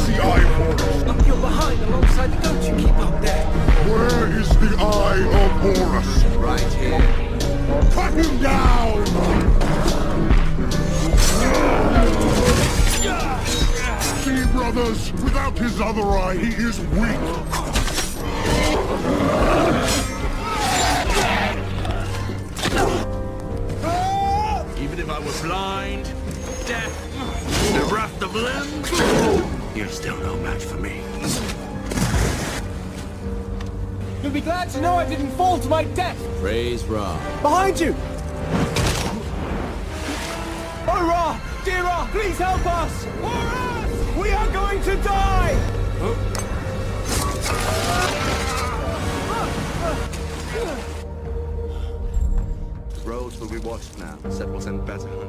is the eye of Horus? You're behind, alongside the goat you keep up there. Where is the eye of Horus? Right here. Cut him down! See, brothers, without his other eye, he is weak. Even if I were blind, deaf, bereft of limbs, you're still no match for me. You'll be glad to know I didn't fall to my death. Praise Ra. Behind you! Oh, Ra! Dear Ra, please help us! Horus! We are going to die! Roads will be watched now. Set will send better.